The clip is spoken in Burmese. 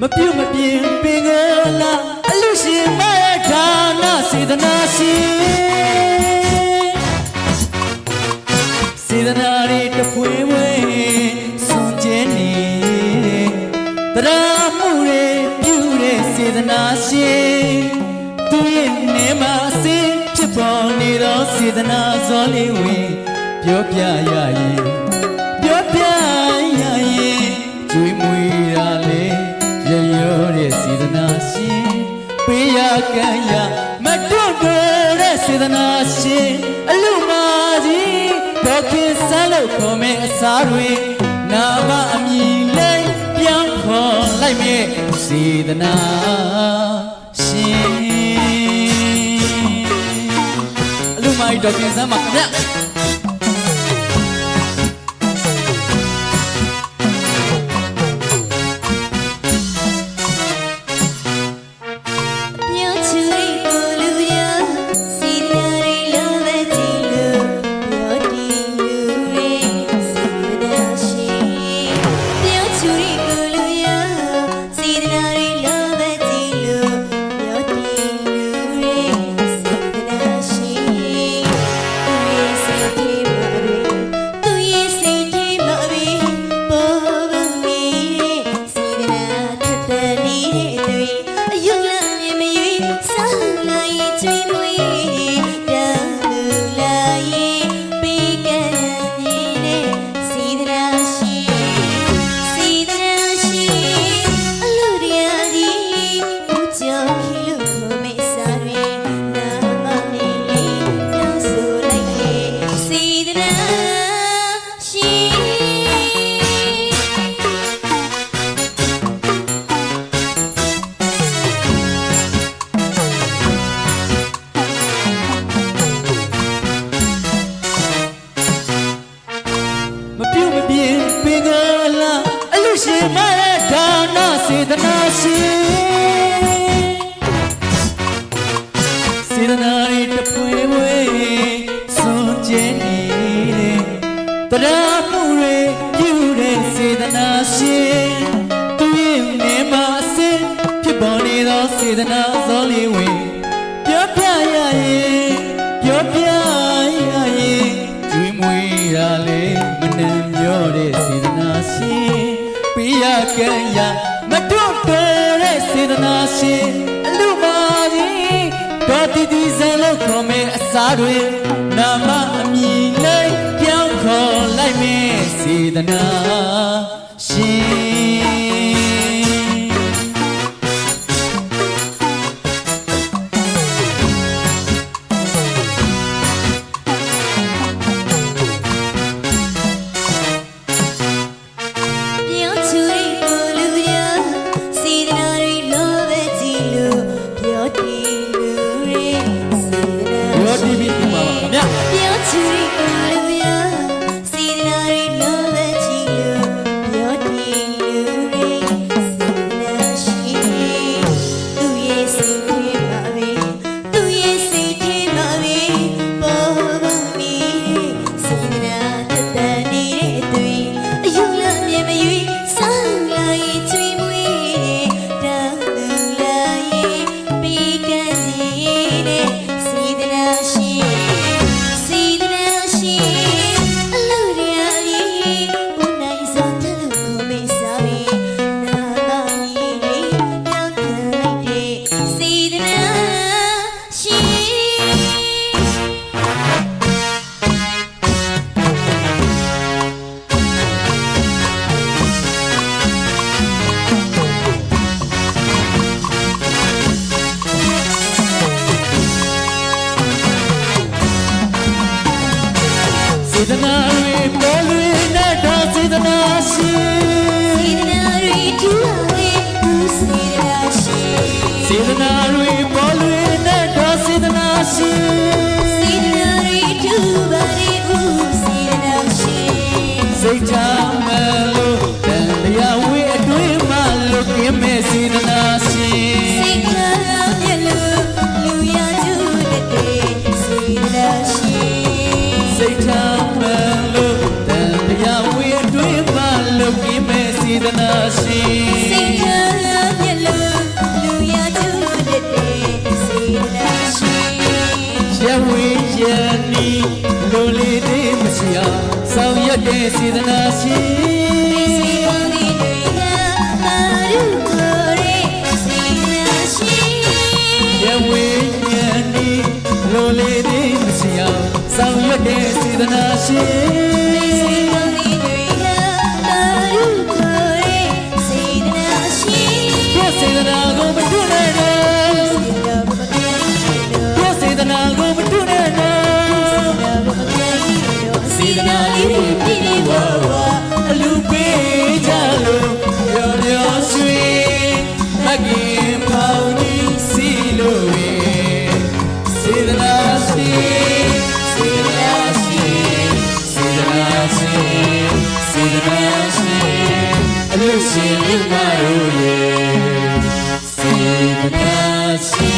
မပြုတ်မပြင်းပင်ကလာအလူရှင်မရဲ့ဌာနစေတနာရှင်စေတနာတွေတဖွေဝဲစွန်ကျဲနေတရားမှုတွေပြုတဲ့စေတနာရှင်သူရဲ့နေမှာအစင်ဖြစ်ပေါ်နေတော့စေတနာဇောလေးဝင်ပြောပြရရင်ပြောပြရရင်ကျွေးမွေးရလေရရောတဲ့စေတနာရှင်ပေးရကံရမတွန့်တဲ့စေတနာရှင်အလူမာကြီးဒေါခင်ဆန်းလို့ခေါ်မဲ့အစားတွေနာမအမည်လေးပြောင်းခေါ်လိုက်မဲ့စေတနာရှင်အလူမာကြီးဒေါခင်ဆန်းမှာခင်ဗျရှင်မရဲ့ဌာနစေတနာရှင်စေတနာတွေတပွေဝဲစွန်ကျဲနေတဲ့တရားမှုတွေပြုတဲ့စေတနာရှင်သူရဲ့နေမှာအစင်ဖြစ်ပေါ်နေသောစေတနာဇောလေးဝင်ပြောပြရရင်ပြောပြရရင်ကျွေးမွေးရလေမနှံပြောတဲ့စေတနာရှင်ပေးရကံရမတွန့်တဲ့စေတနာရှင်အလူမာကြီးဒေါ်တီတီဇန်လို့ခေါ်မဲ့အစားတွေနာမအမည်လေးပြောင်းခေါ်လိုက်မဲ့စေတနာရှင်စေတနာတွေပေါ်လွင်တဲ့တော်စေတနာရှင်စေတနာတွေထူလာတဲ့ဘူးစေတနာရှင်စေတနာတွေပေါ်လွင်တဲ့တော်စေတနာရှင်စေတနာတွေထူပါတဲ့ဘူးစေတနာရှင်စိတ်ချမ်းလို့တန်လျာဝေးအတွင်းမှလွတ်ကင်းမဲ့စေတနာရှင်စိတ်ချမ်းမြတ်လို့လူရကျူတဲ့စေတနာရှင်စိတ်ချမ်းလို့တန်လျာဝေးအတွင်းမှလွတ်ကင်းမဲ့စေတနာရှင်စိတ်ချမ်း တဲ့စေတနာရှင် စေကောင်းလေးတွေကမာရုကိုရဲစေနာရှိ ရဝေညံဒီလိုလေးတွေမရှိအောင်ဆောင်ရွက်တဲ့စေတနာရှင် စေကောင်းလေးတွေကမာရုကိုရဲစေနာရှိ ပြည့်စေတနာကိုမတွနဲ့တော့ပြည့်စေတနာကိုမတွနဲ့တော့စေတနာလေးတွေပြည့်ဝဝအလူပေးကြလို့ရော်ရော်ရွှေမကင်ဖောင်းကြီးစီလို့စေတနာရှင်စေတနာရှင်စေတနာရှင်စေတနာရှင်အလူရှင်မြတ်တို့ရဲ့စေတနာရှင်